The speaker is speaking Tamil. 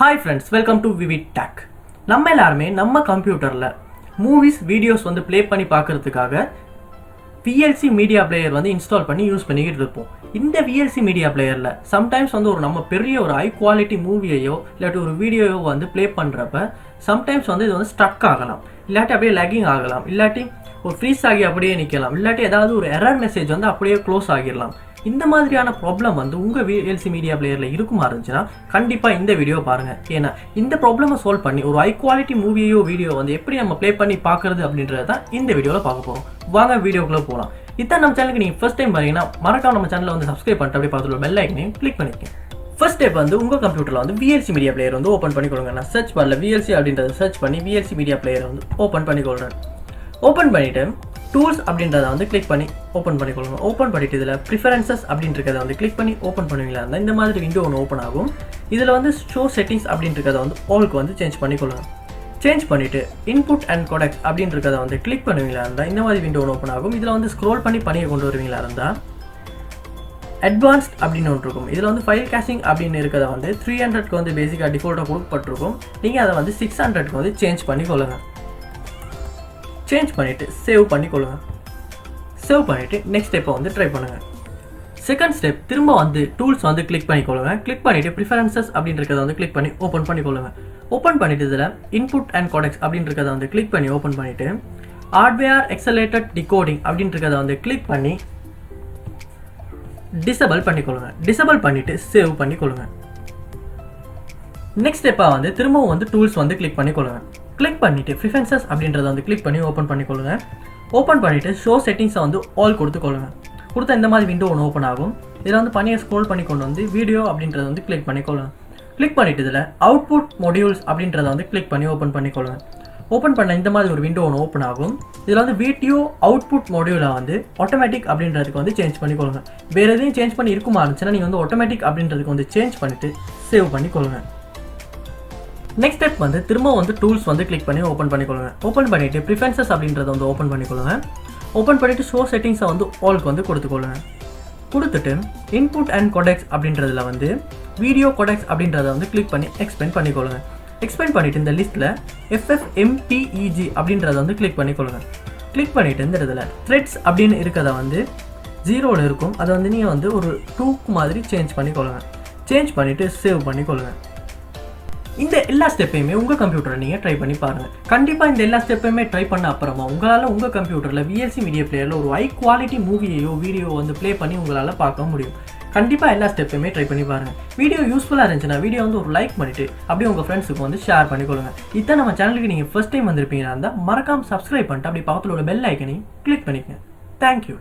Hi friends, welcome to VividTech. நம்ம எல்லாருமே நம்ம கம்ப்யூட்டர்ல மூவிஸ் வீடியோஸ் வந்து ப்ளே பண்ணி பார்க்கிறதுக்காக VLC மீடியா பிளேயர் வந்து இன்ஸ்டால் பண்ணி யூஸ் பண்ணிக்கிட்டு இருப்போம். இந்த VLC மீடியா பிளேயர்ல சம்டைம்ஸ் வந்து நம்ம பெரிய ஒரு ஹை குவாலிட்டி மூவியையோ இல்லாட்டி ஒரு வீடியோயோ வந்து ப்ளே பண்றப்ப சம்டைம்ஸ் வந்து இது வந்து ஸ்டக் ஆகலாம், இல்லாட்டி அப்படியே லேகிங் ஆகலாம், இல்லாட்டி ஒரு ஃப்ரீஸ் ஆகி அப்படியே நிற்கலாம், இல்லாட்டி ஏதாவது ஒரு எரர் மெசேஜ் வந்து அப்படியே க்ளோஸ் ஆகிடலாம். இந்த மாதிரியான ப்ராப்ளம் வந்து உங்கள் VLC மீடியா பிளேயரில் இருக்குமா இருந்துச்சுன்னா கண்டிப்பாக இந்த வீடியோ பாருங்கள். ஏன்னா இந்த ப்ராப்ளமை சால்வ் பண்ணி ஒரு ஹை குவாலிட்டி மூவியோ வீடியோ வந்து எப்படி நம்ம ப்ளே பண்ணி பார்க்குறது அப்படின்றத தான் இந்த வீடியோவில் பார்க்க போகிறோம். வாங்க வீடியோக்குள்ளே போகலாம். இதான் நம்ம சேனலுக்கு நீங்கள் ஃபர்ஸ்ட் டைம் வரீங்கன்னா மறக்காம நம்ம சேனலை வந்து சப்ஸ்கிரைப் பண்ணிட்டு அப்படியே பார்த்துட்டு பெல் ஐக்கனையும் கிளிக் பண்ணிக்கோங்க. ஃபர்ஸ்ட் ஸ்டெப் வந்து உங்கள் கம்ப்யூட்டரில் வந்து VLC மீடியா பிளேயர் வந்து ஓப்பன் பண்ணிக்கொள்ளுங்க. நான் சர்ச் பாரில் VLC அப்படின்றத சர்ச் பண்ணி VLC மீடியா பிளேயரை வந்து ஓப்பன் பண்ணிக்கொள்கிறேன். ஓப்பன் பண்ணிவிட்டு டூல்ஸ் அப்படின்றத வந்து கிளிக் பண்ணி ஓப்பன் பண்ணிக்கொள்ளுங்க. ஓப்பன் பண்ணிட்டு இதில் ப்ரிஃபரன்சஸ் அப்படின்றத வந்து கிளிக் பண்ணி ஓப்பன் பண்ணுவீங்களா இருந்தால் இந்த மாதிரி விண்டோ ஒன்று ஓப்பன் ஆகும். இதில் வந்து ஷோ செட்டிங்ஸ் அப்படின்றத வந்து ஆல்க்கு வந்து சேஞ்ச் பண்ணிக்கொள்ளுங்க. சேஞ்ச் பண்ணிவிட்டு இன்புட் அண்ட் கோடெக்ஸ் அப்படின்றத வந்து கிளிக் பண்ணுவீங்களா இருந்தால் இந்த மாதிரி விண்டோ ஒன்று ஓப்பன் ஆகும். இதில் வந்து ஸ்க்ரோல் பண்ணி பணியை கொண்டு வருவீங்களா இருந்தால் அட்வான்ஸ்ட் அப்படின்னு ஒன்று இருக்கும். இதில் வந்து ஃபைல் கேஷிங் அப்படின்னு இருக்கிறத வந்து 300க்கு வந்து பேசிக்காக டிஃபால்ட்டாக கொடுக்கப்பட்டிருக்கும். நீங்கள் அதை வந்து 600க்கு வந்து சேஞ்ச் பண்ணிக்கொள்ளுங்க. சேஞ்ச் பண்ணிவிட்டு சேவ் பண்ணிக்கொள்ளுங்க. சேவ் பண்ணிவிட்டு நெக்ஸ்ட் ஸ்டெப்பை வந்து ட்ரை பண்ணுங்கள். செகண்ட் ஸ்டெப் திரும்ப வந்து டூல்ஸ் வந்து கிளிக் பண்ணிக்கொள்ளுங்க. கிளிக் பண்ணிவிட்டு ப்ரிஃபரன்சஸ் அப்படின்றத வந்து கிளிக் பண்ணி ஓப்பன் பண்ணிக்கொள்ளுங்க. ஓப்பன் பண்ணிவிட்டு இதில் இன்புட் அண்ட் கோடெக்ஸ் அப்படின்றத வந்து கிளிக் பண்ணி ஓப்பன் பண்ணிவிட்டு ஹார்ட்வேர் எக்ஸலேட்டட் டிகோடிங் அப்படின்றத வந்து கிளிக் பண்ணி டிசபிள் பண்ணிக்கொள்ளுங்க. டிசபிள் பண்ணிவிட்டு சேவ் பண்ணிக்கொள்ளுங்க. நெக்ஸ்ட் ஸ்டெப்பாக வந்து திரும்பவும் வந்து டூல்ஸ் வந்து கிளிக் பண்ணிக்கொள்ளுங்க. கிளிக் பண்ணிவிட்டு ப்ரிஃபரன்சஸ் அப்படின்றத வந்து கிளிக் பண்ணி ஓப்பன் பண்ணிக்கொள்ளுங்க. ஓப்பன் பண்ணிவிட்டு ஷோ செட்டிங்ஸை வந்து ஆல் கொடுத்துக்கொள்ளுங்க. கொடுத்த இந்த மாதிரி விண்டோ ஒன்று ஓப்பன் ஆகும். இதில் வந்து பணியை ஸ்க்ரோல் பண்ணி கொண்டு வந்து வீடியோ அப்படின்றத வந்து கிளிக் பண்ணிக்கொள்ளுங்க. கிளிக் பண்ணிவிட்டு இதில் அவுட்புட் மொடியூல்ஸ் அப்படின்றத வந்து கிளிக் பண்ணி ஓப்பன் பண்ணிக்கொள்ளுங்க. ஓப்பன் பண்ண இந்த மாதிரி ஒரு விண்டோ ஒன்று ஓப்பன் ஆகும். இதில் வந்து வீடியோ அவுட்புட் மொடியூலை வந்து ஆட்டோமேட்டிக் அப்படின்றதுக்கு வந்து சேஞ்ச் பண்ணிக்கொள்ளுங்க. வேறு எதையும் சேஞ்ச் பண்ணி இருக்குமா இருந்துச்சுன்னா நீங்கள் வந்து ஆட்டோமேட்டிக் அப்படின்றதுக்கு வந்து சேஞ்ச் பண்ணிவிட்டு சேவ் பண்ணிக்கொள்ளுங்க. நெக்ஸ்ட் ஸ்டெப் வந்து திரும்ப வந்து டூல்ஸ் வந்து கிளிக் பண்ணி ஓப்பன் பண்ணிக்கொள்ளுங்க. ஓப்பன் பண்ணிவிட்டு ப்ரிஃபரன்சஸ் அப்படின்றத வந்து ஓப்பன் பண்ணிக்கொள்ளுங்க. ஓப்பன் பண்ணிவிட்டு ஷோ செட்டிங்ஸை வந்து ஆல்க்கு வந்து கொடுத்துக்கொள்ளுங்க. கொடுத்துட்டு இன்புட் அண்ட் கோடெக்ஸ் அப்படின்றதுல வந்து வீடியோ கோடெக்ஸ் அப்படின்றத வந்து கிளிக் பண்ணி எக்ஸ்பேண்ட் பண்ணிக்கொள்ளுங்க. எக்ஸ்பேண்ட் பண்ணிவிட்டு இந்த லிஸ்ட்டில் FFmpeg அப்படின்றத வந்து கிளிக் பண்ணிக்கொள்ளுங்க. கிளிக் பண்ணிவிட்டு இந்த இடத்துல த்ரெட்ஸ் அப்படின்னு இருக்கிறத வந்து 0ல் இருக்கும். அதை வந்து நீங்கள் வந்து ஒரு 2க்கு மாதிரி சேஞ்ச் பண்ணிக்கொள்ளுங்க. சேஞ்ச் பண்ணிவிட்டு சேவ் பண்ணிக்கொள்ளுங்க. இந்த எல்லா ஸ்டெப்பையுமே உங்கள் கம்ப்யூட்டரை நீங்கள் ட்ரை பண்ணி பாருங்கள். கண்டிப்பாக இந்த எல்லா ஸ்டெப்பையுமே ட்ரை பண்ண அப்புறமா உங்களால் உங்கள் கம்ப்யூட்டரில் VLC மீடியா பிளேயரில் ஒரு ஹை குவாலிட்டி மூவியையோ வீடியோ வந்து ப்ளே பண்ணி உங்களால் பார்க்க முடியும். கண்டிப்பாக எல்லா ஸ்டெப்பையுமே ட்ரை பண்ணி பாருங்கள். வீடியோ யூஸ்ஃபுல்லாக இருந்துச்சுன்னா வீடியோ வந்து ஒரு லைக் பண்ணிவிட்டு அப்படியே உங்கள் ஃப்ரெண்ட்ஸுக்கு வந்து ஷேர் பண்ணிக்கொள்ளுங்க. இதான் நம்ம சேனலுக்கு நீங்கள் ஃபர்ஸ்ட் டைம் வந்திருப்பீங்கன்னா இருந்தால் மறக்காமல் சப்ஸ்கிரைப் பண்ணிட்டு அப்படி பக்கத்தில் உள்ள பெல் ஐக்கனையும் கிளிக் பண்ணிக்கங்க. தேங்க்யூ.